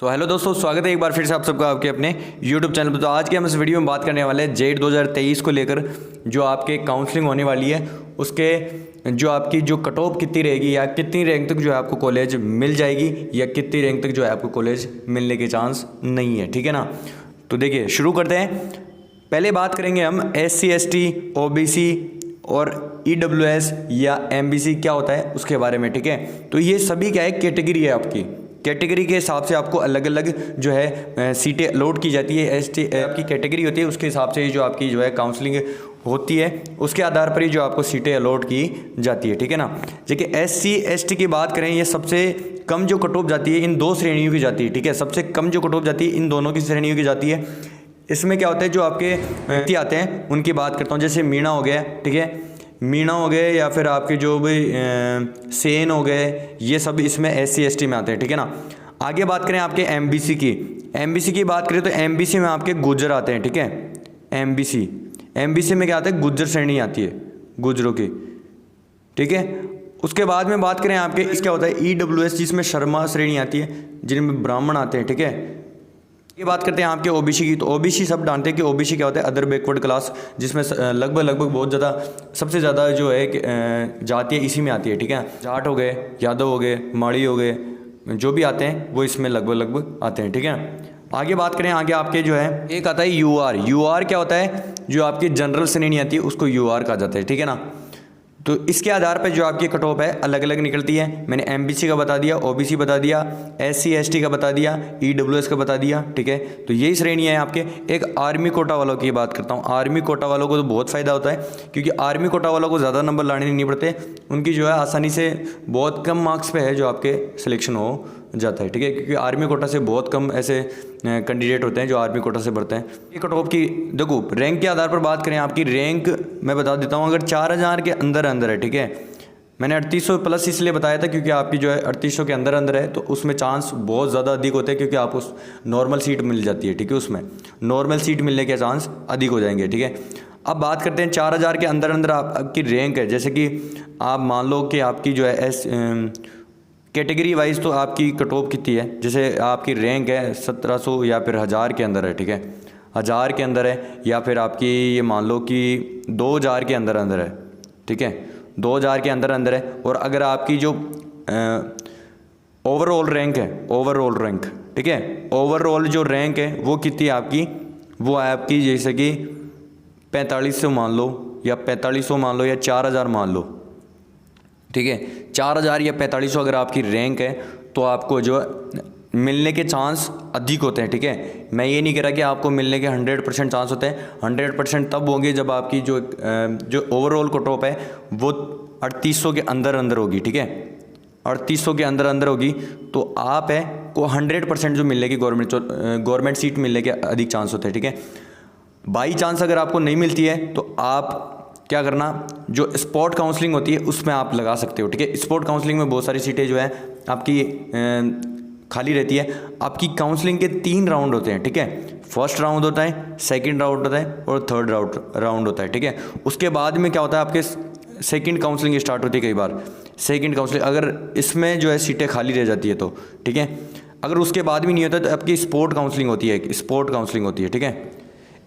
Hello दोस्तों, स्वागत है एक बार फिर से आप सबका आपके अपने YouTube चैनल पर। तो आज के हम इस वीडियो में बात करने वाले हैं जेट 2023 को लेकर जो आपके काउंसलिंग होने वाली है उसके जो आपकी जो कट ऑफ कितनी रहेगी या कितनी रैंक तक जो है आपको कॉलेज मिल जाएगी या कितनी रैंक तक जो है आपको कॉलेज मिलने के चांस नहीं है। ठीक है ना। तो देखिए शुरू करते हैं। पहले बात करेंगे हम SC ST OBC और EWS या MBC क्या होता है उसके बारे में। ठीक है, तो ये सभी क्या है कैटेगरी है। आपकी कैटेगरी के हिसाब से आपको अलग अलग जो है सीटें अलॉट की जाती है। आपकी कैटेगरी होती है उसके हिसाब से जो आपकी जो है काउंसलिंग होती है उसके आधार पर ही जो आपको सीटें अलॉट की जाती है। ठीक है ना। देखिए SC ST की बात करें, ये सबसे कम जो कट ऑफ जाती है इन दो श्रेणियों की जाती है। ठीक है, सबसे कम जो कट ऑफ जाती है इन दोनों की श्रेणियों की जाती है। इसमें क्या होता है जो आपके व्यक्ति आते हैं उनकी बात करता हूँ। जैसे मीणा हो गया, ठीक है, मीणा हो गए या फिर आपके जो भी सेन हो गए, ये सब इसमें SC ST में आते हैं। ठीक है ना। आगे बात करें आपके MBC की बात करें तो MBC में आपके गुर्जर आते हैं। ठीक है, MBC में क्या आता है, गुर्जर श्रेणी आती है, गुर्जरों की। ठीक है, उसके बाद में बात करें आपके इसका होता है EWS जिसमें शर्मा श्रेणी आती है जिनमें ब्राह्मण आते हैं। ठीक है, ये बात करते हैं आपके OBC की। तो OBC सब जानते हैं कि OBC क्या होता है, अदर बैकवर्ड क्लास, जिसमें लगभग बहुत ज़्यादा सबसे ज़्यादा जो है जाति है इसी में आती है। ठीक है, जाट हो गए, यादव हो गए, माड़ी हो गए, जो भी आते हैं वो इसमें लगभग आते हैं। ठीक है, आगे बात करें आगे आपके जो है एक आता है UR क्या होता है, जो आपकी जनरल श्रेणी आती है उसको UR कहा जाता है। ठीक है ना। तो इसके आधार पर जो आपकी कट ऑफ है अलग अलग निकलती है। मैंने MBC का बता दिया, OBC बता दिया, SC ST का बता दिया, EWS का बता दिया। ठीक है, तो यही श्रेणी है आपके। एक आर्मी कोटा वालों की बात करता हूँ। आर्मी कोटा वालों को तो बहुत फ़ायदा होता है क्योंकि आर्मी कोटा वालों को ज़्यादा नंबर लाने नहीं पड़ते। उनकी जो है आसानी से बहुत कम मार्क्स पे है जो आपके सिलेक्शन हो जाता है। ठीक है, क्योंकि आर्मी कोटा से बहुत कम ऐसे कैंडिडेट होते हैं जो आर्मी कोटा से भरते हैं। ये कट ऑफ की देखो रैंक के आधार पर बात करें, आपकी रैंक मैं बता देता हूँ। अगर 4000 के अंदर है, ठीक है, मैंने 3800 प्लस इसलिए बताया था क्योंकि आपकी जो है 3800 के अंदर है तो उसमें चांस बहुत ज़्यादा अधिक होते हैं क्योंकि आपको नॉर्मल सीट मिल जाती है। ठीक है, उसमें नॉर्मल सीट मिलने के चांस अधिक हो जाएंगे। ठीक है, अब बात करते हैं 4000 के अंदर आपकी रैंक है। जैसे कि आप मान लो कि आपकी जो है कैटेगरी वाइज तो आपकी कट ऑफ कितनी है, जैसे आपकी रैंक है 1700 या फिर 1000 के अंदर है। ठीक है, 1000 के अंदर है या फिर आपकी ये मान लो कि 2000 के अंदर है। ठीक है, 2000 के अंदर है। और अगर आपकी जो ओवरऑल रैंक है, ठीक है, ओवरऑल जो रैंक है वो कितनी है आपकी, वो है आपकी जैसे कि 4500 मान लो या 4500 मान लो या 4000 मान लो। ठीक है, 4000 या 4500 अगर आपकी रैंक है तो आपको जो मिलने के चांस अधिक होते हैं। ठीक है, मैं ये नहीं कह रहा कि आपको मिलने के 100% चांस होते हैं। 100% तब होंगे जब आपकी जो ओवरऑल कट ऑफ है वो 3800 के अंदर होगी। ठीक है, 3800 के अंदर होगी तो आप है को 100% जो मिलने की गवर्नमेंट सीट मिलने के अधिक चांस होते हैं। ठीक है, बाई चांस अगर आपको नहीं मिलती है तो आप क्या करना, जो स्पॉट काउंसलिंग होती है उसमें आप लगा सकते हो। ठीक है, स्पॉट काउंसलिंग में बहुत सारी सीटें जो है आपकी खाली रहती है। आपकी काउंसलिंग के 3 राउंड होते हैं। ठीक है, फर्स्ट राउंड होता है, सेकंड राउंड होता है और थर्ड राउंड होता है। ठीक है, उसके बाद में क्या होता है आपके सेकंड काउंसलिंग स्टार्ट होती है। कई बार सेकंड काउंसलिंग अगर इसमें जो है सीटें खाली रह जाती है तो ठीक है, अगर उसके बाद भी नहीं होता तो आपकी स्पॉट काउंसलिंग होती है। ठीक है,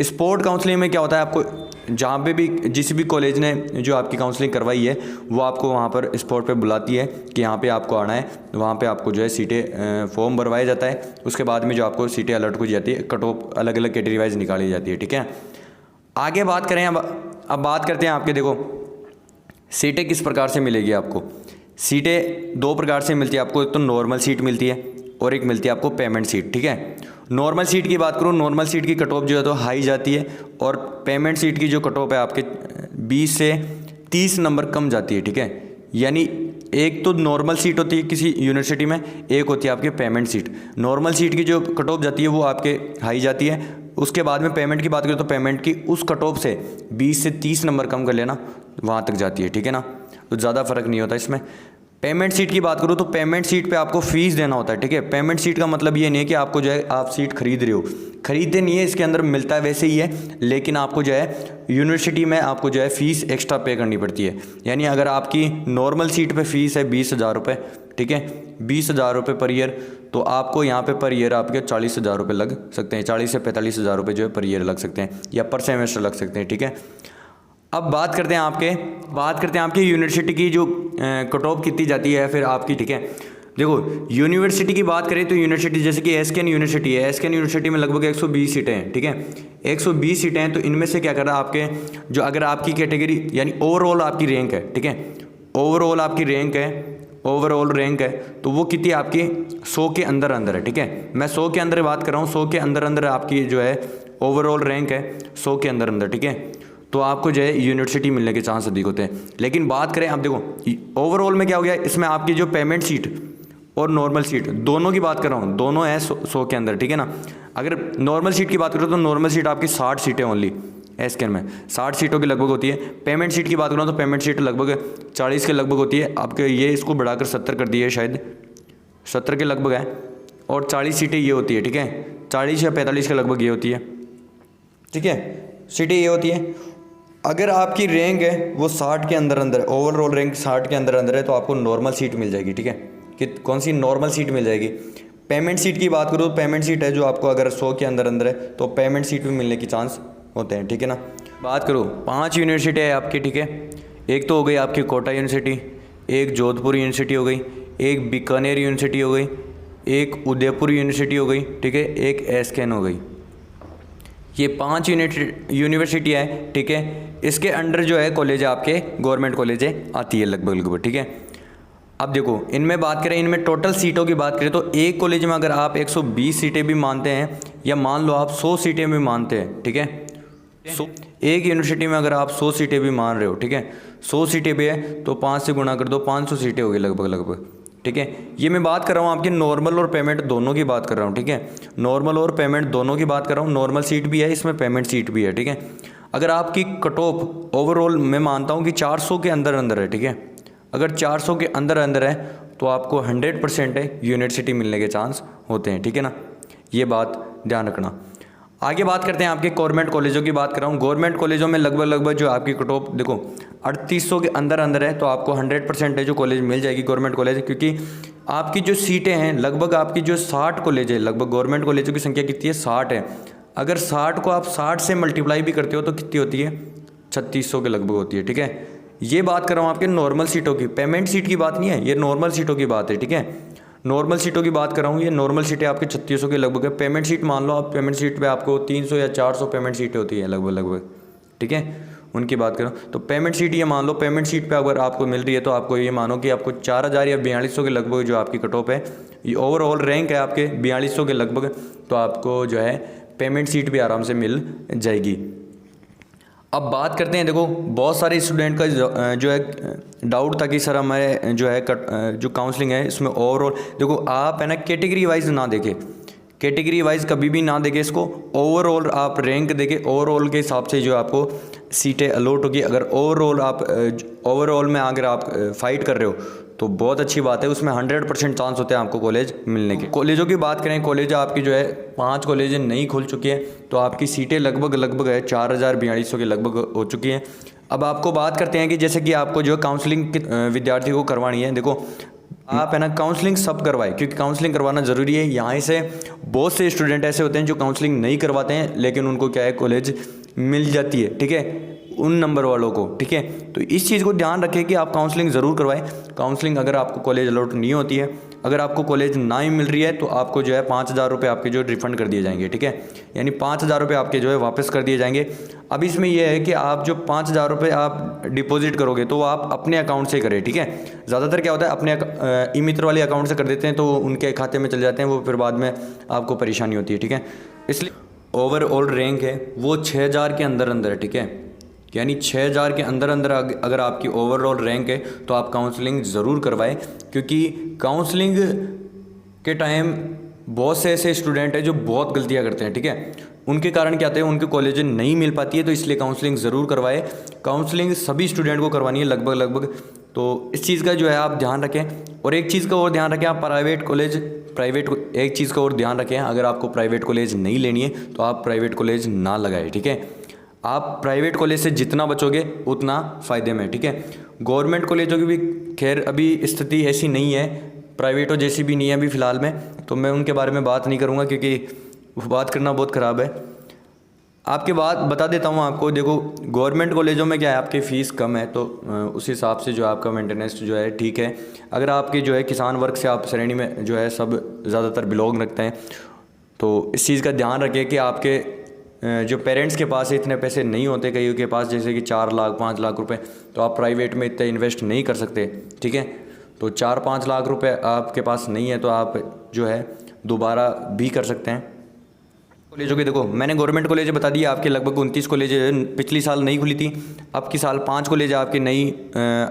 स्पॉट काउंसलिंग में क्या होता है, आपको जहाँ पे भी जिस भी कॉलेज ने जो आपकी काउंसलिंग करवाई है वो आपको वहाँ पर स्पॉट पे बुलाती है कि यहाँ पे आपको आना है। वहाँ पे आपको जो है सीटें फॉर्म भरवाया जाता है। उसके बाद में जो आपको सीटें अलर्ट की जाती है, कट ऑफ अलग अलग कैटेगरी वाइज निकाली जाती है। ठीक है, आगे बात करें अब बात करते हैं आपके देखो सीटें किस प्रकार से मिलेगी आपको। सीटें 2 प्रकार से मिलती है आपको। एक तो नॉर्मल सीट मिलती है और एक मिलती है आपको पेमेंट सीट। ठीक है, नॉर्मल सीट की बात करूँ, नॉर्मल सीट की कट ऑफ जो है तो हाई जाती है और पेमेंट सीट की जो कट ऑफ है आपके 20 से 30 नंबर कम जाती है। ठीक है, यानी एक तो नॉर्मल सीट होती है किसी यूनिवर्सिटी में, एक होती है आपकी पेमेंट सीट। नॉर्मल सीट की जो कट ऑफ जाती है वो आपके हाई जाती है। उसके बाद में पेमेंट की बात करें तो पेमेंट की उस कट ऑफ से 20 से 30 नंबर कम कर लेना, वहाँ तक जाती है। ठीक है ना, तो ज़्यादा फर्क नहीं होता इसमें। पेमेंट सीट की बात करूँ तो पेमेंट सीट पे आपको फ़ीस देना होता है। ठीक है, पेमेंट सीट का मतलब ये नहीं है कि आपको जो है आप सीट खरीद रहे हो, खरीदते नहीं है, इसके अंदर मिलता है वैसे ही है, लेकिन आपको जो है यूनिवर्सिटी में आपको जो है फ़ीस एक्स्ट्रा पे करनी पड़ती है। यानी अगर आपकी नॉर्मल सीट पे फ़ीस है 20,000 रुपये, ठीक है, 20,000 रुपये पर ईयर, तो आपको यहाँ पे पर ईयर आपके 40,000 रुपये लग सकते हैं, 40 से 45,000 रुपये जो है पर ईयर लग सकते हैं या पर सेमेस्टर लग सकते हैं, ठीक है। अब बात करते हैं आपके यूनिवर्सिटी की जो कट ऑफ कितनी जाती है फिर आपकी, ठीक है। देखो यूनिवर्सिटी की बात करें तो यूनिवर्सिटी जैसे कि एसकेएन यूनिवर्सिटी है, एसकेएन यूनिवर्सिटी में लगभग 120 सीटें हैं, ठीक है। 120 सीटें हैं, तो इनमें से क्या कर रहा है आपके जो अगर आपकी कैटेगरी यानी ओवरऑल आपकी रैंक है, ठीक है, ओवरऑल आपकी रैंक है, ओवरऑल रैंक है तो वो कितनी आपकी 100 के अंदर अंदर है, ठीक है। मैं 100 के अंदर बात कर रहा हूँ, 100 के अंदर अंदर आपकी जो है ओवरऑल रैंक है 100 के अंदर अंदर, ठीक है। तो आपको जो है यूनिवर्सिटी मिलने के चांस अधिक होते हैं। लेकिन बात करें आप देखो ओवरऑल में क्या हो गया, इसमें आपकी जो पेमेंट सीट और नॉर्मल सीट दोनों की बात कर रहा हूँ, दोनों है 100 के अंदर, ठीक है ना। अगर नॉर्मल सीट की बात करो तो नॉर्मल सीट आपकी 60 सीटें ओनली एसकेएन में 60 सीटों की लगभग होती है। पेमेंट सीट की बात करूँ तो पेमेंट सीट लगभग 40 के लगभग होती है। आपके ये इसको बढ़ाकर 70 कर दी है, शायद 70 के लगभग है, और 40 सीटें ये होती है, ठीक है, 40 या 45 के लगभग ये होती है, ठीक है, सीटें ये होती है। अगर आपकी रैंक है वो 60 के अंदर अंदर है, ओवरऑल रैंक 60 के अंदर अंदर है तो आपको नॉर्मल सीट मिल जाएगी, ठीक है। कि कौन सी नॉर्मल सीट मिल जाएगी। पेमेंट सीट की बात करूँ तो पेमेंट सीट है जो आपको अगर 100 के अंदर अंदर है तो पेमेंट सीट भी मिलने की चांस होते हैं, ठीक है ना। बात करो 5 यूनिवर्सिटी है आपकी, ठीक है। एक तो हो गई आपकी कोटा यूनिवर्सिटी, एक जोधपुर यूनिवर्सिटी हो गई, एक बीकानेर यूनिवर्सिटी हो गई, एक उदयपुर यूनिवर्सिटी हो गई, ठीक है, एक एसकेएन हो गई। ये 5 यूनिवर्सिटी है, ठीक है। इसके अंडर जो है कॉलेज आपके गवर्नमेंट कॉलेज आती है लगभग, ठीक है। अब देखो इनमें बात करें, इनमें टोटल सीटों की बात करें तो एक कॉलेज में अगर आप 120 सीटें भी मानते हैं या मान लो आप 100 सीटें भी मानते हैं, ठीक है, एक यूनिवर्सिटी में अगर आप 100 सीटें भी मान रहे हो, ठीक है, 100 सीटें भी है तो 5 से गुणा कर दो, 500 सीटें होगी लगभग, ठीक है। ये मैं बात कर रहा हूँ आपके नॉर्मल और पेमेंट दोनों की बात कर रहा हूँ, ठीक है, नॉर्मल और पेमेंट दोनों की बात कर रहा हूँ। नॉर्मल सीट भी है इसमें, पेमेंट सीट भी है, ठीक है। अगर आपकी कट ऑफ ओवरऑल मैं मानता हूँ कि 400 के अंदर अंदर है, ठीक है, अगर 400 के अंदर अंदर है तो आपको 100% है यूनिवर्सिटी मिलने के चांस होते हैं, ठीक है ना। ये बात ध्यान रखना। आगे बात करते हैं आपके गवर्नमेंट कॉलेजों की बात कर रहा हूँ। गवर्नमेंट कॉलेजों में लगभग जो आपकी कट ऑफ देखो 3800 के अंदर अंदर है तो आपको 100% है जो कॉलेज मिल जाएगी गवर्नमेंट कॉलेज, क्योंकि आपकी जो सीटें हैं लगभग आपकी जो 60 कॉलेज है, लगभग गवर्नमेंट कॉलेजों की संख्या कितनी है 60 है। अगर 60 को आप 60 से मल्टीप्लाई भी करते हो तो कितनी होती है 3600 के लगभग होती है, ठीक है। ये बात कर रहा हूँ आपके नॉर्मल सीटों की, पेमेंट सीट की बात नहीं है, ये नॉर्मल सीटों की बात है, ठीक है। नॉर्मल सीटों की बात कर रहा हूँ, ये नॉर्मल सीटें आपके 3600 के लगभग है। पेमेंट सीट मान लो आप, पेमेंट सीट पे आपको 300 या 400 पेमेंट सीटें होती है लगभग, ठीक है, उनकी बात करो तो पेमेंट सीट ये मान लो, पेमेंट सीट पे अगर आपको मिल रही है तो आपको ये मानो कि आपको 4000 या 4200 के लगभग जो आपकी कट ऑफ है, ये ओवरऑल रैंक है आपके 4200 के लगभग, तो आपको जो है पेमेंट सीट भी आराम से मिल जाएगी। अब बात करते हैं, देखो बहुत सारे स्टूडेंट का जो है डाउट था कि सर हमारे जो है जो काउंसलिंग है इसमें ओवरऑल, देखो आप है ना कैटेगरी वाइज ना देखें, कैटेगरी वाइज कभी भी ना देखें इसको, ओवरऑल आप रैंक देखें, ओवरऑल के हिसाब से जो आपको सीटें अलॉट होगी। अगर ओवरऑल में अगर आप फाइट कर रहे हो तो बहुत अच्छी बात है, उसमें 100% चांस होते हैं आपको कॉलेज मिलने के। कॉलेजों की बात करें, कॉलेज आपकी जो है 5 कॉलेज नई खुल चुकी है तो आपकी सीटें लगभग है 4042 के लगभग हो चुकी हैं। अब आपको बात करते हैं कि जैसे कि आपको जो काउंसलिंग विद्यार्थी को करवानी है, देखो आप है ना काउंसलिंग सब करवाए, क्योंकि काउंसलिंग करवाना ज़रूरी है। यहाँ से बहुत से स्टूडेंट ऐसे होते हैं जो काउंसलिंग नहीं करवाते हैं लेकिन उनको क्या है कॉलेज मिल जाती है, ठीक है, उन नंबर वालों को, ठीक है। तो इस चीज़ को ध्यान रखें कि आप काउंसलिंग ज़रूर करवाएं। काउंसलिंग अगर आपको कॉलेज अलॉट नहीं होती है, अगर आपको कॉलेज ना ही मिल रही है तो आपको जो है 5000 रुपये आपके जो रिफ़ंड कर दिए जाएंगे, ठीक है, यानी 5000 रुपये आपके जो है वापस कर दिए जाएंगे। अब इसमें यह है कि आप जो 5000 रुपये आप डिपॉजिट करोगे तो आप अपने अकाउंट से करें, ठीक है। ज़्यादातर क्या होता है अपने ई मित्र वाले अकाउंट से कर देते हैं तो उनके खाते में चले जाते हैं, वो फिर बाद में आपको परेशानी होती है, ठीक है। इसलिए ओवरऑल रैंक है वो 6000 के अंदर अंदर है, ठीक है, यानी 6000 के अंदर अंदर अगर आपकी ओवरऑल रैंक है तो आप काउंसलिंग ज़रूर करवाएं, क्योंकि काउंसलिंग के टाइम बहुत से ऐसे स्टूडेंट हैं जो बहुत गलतियां करते हैं, ठीक है, उनके कारण क्या होता है उनके कॉलेज नहीं मिल पाती है, तो इसलिए काउंसलिंग ज़रूर करवाएं। काउंसलिंग सभी स्टूडेंट को करवानी है लगभग, तो इस चीज़ का जो है आप ध्यान रखें। और एक चीज़ का और ध्यान रखें, आप एक चीज़ का और ध्यान रखें, अगर आपको प्राइवेट कॉलेज नहीं लेनी है तो आप प्राइवेट कॉलेज ना लगाएं, ठीक है। आप प्राइवेट कॉलेज से जितना बचोगे उतना फ़ायदे में, ठीक है। गवर्नमेंट कॉलेजों की भी खैर अभी स्थिति ऐसी नहीं है प्राइवेट और जेसीबी नहीं है अभी फ़िलहाल में, तो मैं उनके बारे में बात नहीं करूँगा क्योंकि बात करना बहुत ख़राब है। आपकी बात बता देता हूँ आपको। देखो गवर्नमेंट कॉलेजों में क्या है, आपकी फ़ीस कम है तो उस हिसाब से जो है आपका मेंटेनेंस जो है ठीक है। अगर आपके जो है किसान वर्ग से आप श्रेणी में जो है सब ज़्यादातर बिलोंग रखते हैं, तो इस चीज़ का ध्यान रखें कि आपके जो पेरेंट्स के पास इतने पैसे नहीं होते, कईयों के पास जैसे कि 4 लाख 5 लाख रुपए, तो आप प्राइवेट में इतने इन्वेस्ट नहीं कर सकते, ठीक है। तो 4-5 लाख रुपए आपके पास नहीं है तो आप जो है दोबारा भी कर सकते हैं। कॉलेजों के देखो मैंने गवर्नमेंट कॉलेज बता दिया, आपके लगभग 29 कॉलेज पिछली साल नहीं खुली थी, अब की साल 5 कॉलेज आपकी नई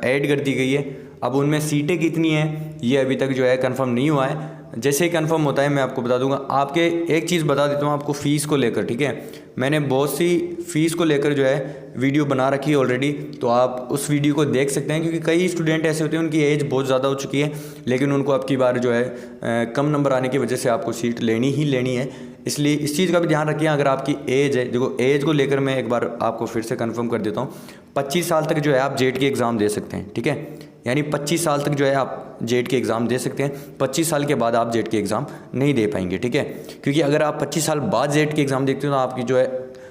ऐड कर दी गई है। अब उनमें सीटें कितनी हैं ये अभी तक जो है कंफर्म नहीं हुआ है, जैसे ही कंफर्म होता है मैं आपको बता दूंगा। आपके एक चीज़ बता देता हूँ आपको फ़ीस को लेकर, ठीक है। मैंने बहुत सी फ़ीस को लेकर जो है वीडियो बना रखी है ऑलरेडी, तो आप उस वीडियो को देख सकते हैं, क्योंकि कई स्टूडेंट ऐसे होते हैं उनकी एज बहुत ज़्यादा हो चुकी है लेकिन उनको अब की बार जो है कम नंबर आने की वजह से आपको सीट लेनी ही लेनी है, इसलिए इस चीज़ का भी ध्यान रखिए। अगर आपकी एज है, देखो एज को लेकर मैं एक बार आपको फिर से कंफर्म कर देता हूँ, 25 साल तक जो है आप जेट की एग्ज़ाम दे सकते हैं, ठीक है। यानी 25 साल तक जो है आप जेट की एग्ज़ाम दे सकते हैं, 25 साल के बाद आप जेट की एग्ज़ाम नहीं दे पाएंगे, ठीक है। क्योंकि अगर आप 25 साल बाद जेट की एग्ज़ाम देखते हो तो आपकी जो है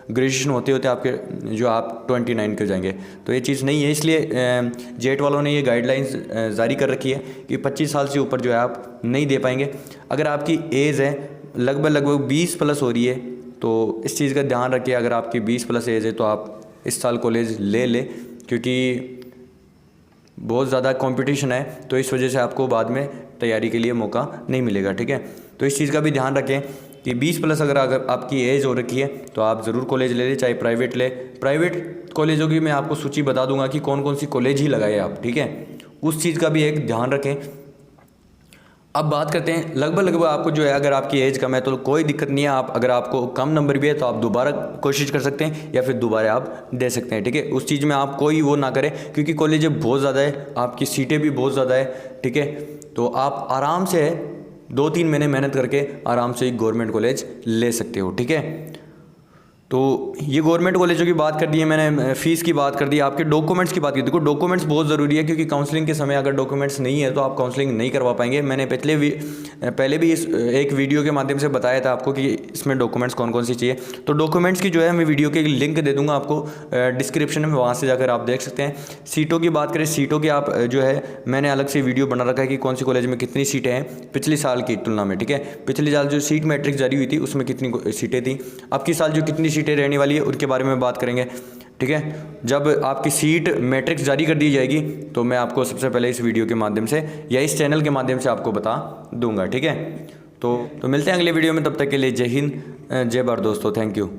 ग्रेजुएशन होते होते आपके जो आप 29 के जाएंगे, तो ये चीज़ नहीं है। इसलिए जेट वालों ने ये गाइडलाइंस जारी कर रखी है कि 25 साल से ऊपर जो है आप नहीं दे पाएंगे। अगर आपकी एज है लगभग 20 प्लस हो रही है तो इस चीज़ का ध्यान रखिए। अगर आपकी 20 प्लस एज है तो आप इस साल कॉलेज ले क्योंकि बहुत ज़्यादा कंपटीशन है, तो इस वजह से आपको बाद में तैयारी के लिए मौका नहीं मिलेगा, ठीक है। तो इस चीज़ का भी ध्यान रखें कि 20 प्लस अगर आपकी एज हो रखी है तो आप ज़रूर कॉलेज ले लें, चाहे प्राइवेट ले। प्राइवेट कॉलेजों की मैं आपको सूची बता दूंगा कि कौन कौन सी कॉलेज ही लगाए आप, ठीक है। उस चीज़ का भी एक ध्यान रखें। अब बात करते हैं लगभग आपको जो है अगर आपकी एज कम है तो कोई दिक्कत नहीं है, आप अगर आपको कम नंबर भी है तो आप दोबारा कोशिश कर सकते हैं या फिर दोबारा आप दे सकते हैं, ठीक है। उस चीज़ में आप कोई वो ना करें क्योंकि कॉलेज बहुत ज़्यादा है, आपकी सीटें भी बहुत ज़्यादा है, ठीक है। तो आप आराम से 2-3 महीने मेहनत करके आराम से एक गवर्नमेंट कॉलेज ले सकते हो, ठीक है। तो ये गवर्नमेंट कॉलेजों की बात कर दी है मैंने, फ़ीस की बात कर दी, आपके डॉक्यूमेंट्स की बात की। देखो डॉक्यूमेंट्स बहुत ज़रूरी है क्योंकि काउंसलिंग के समय अगर डॉक्यूमेंट्स नहीं है तो आप काउंसलिंग नहीं करवा पाएंगे। मैंने पहले भी इस एक वीडियो के माध्यम से बताया था आपको कि इसमें डॉक्यूमेंट्स कौन कौन सी चाहिए। तो डॉक्यूमेंट्स की जो है मैं वीडियो के लिंक दे दूँगा आपको डिस्क्रिप्शन में, वहाँ से जाकर आप देख सकते हैं। सीटों की बात करें, सीटों की आप जो है मैंने अलग से वीडियो बना रखा है कि कौन सी कॉलेज में कितनी सीटें हैं पिछले साल की तुलना में, ठीक है। पिछले साल जो सीट मैट्रिक्स जारी हुई थी उसमें कितनी सीटें थी, अब की साल जो कितनी सीटें रहने वाली है उनके बारे में बात करेंगे, ठीक है। जब आपकी सीट मैट्रिक्स जारी कर दी जाएगी तो मैं आपको सबसे पहले इस वीडियो के माध्यम से या इस चैनल के माध्यम से आपको बता दूंगा, ठीक है। तो मिलते हैं अगले वीडियो में, तब तक के लिए जय हिंद जय भारत दोस्तों, थैंक यू।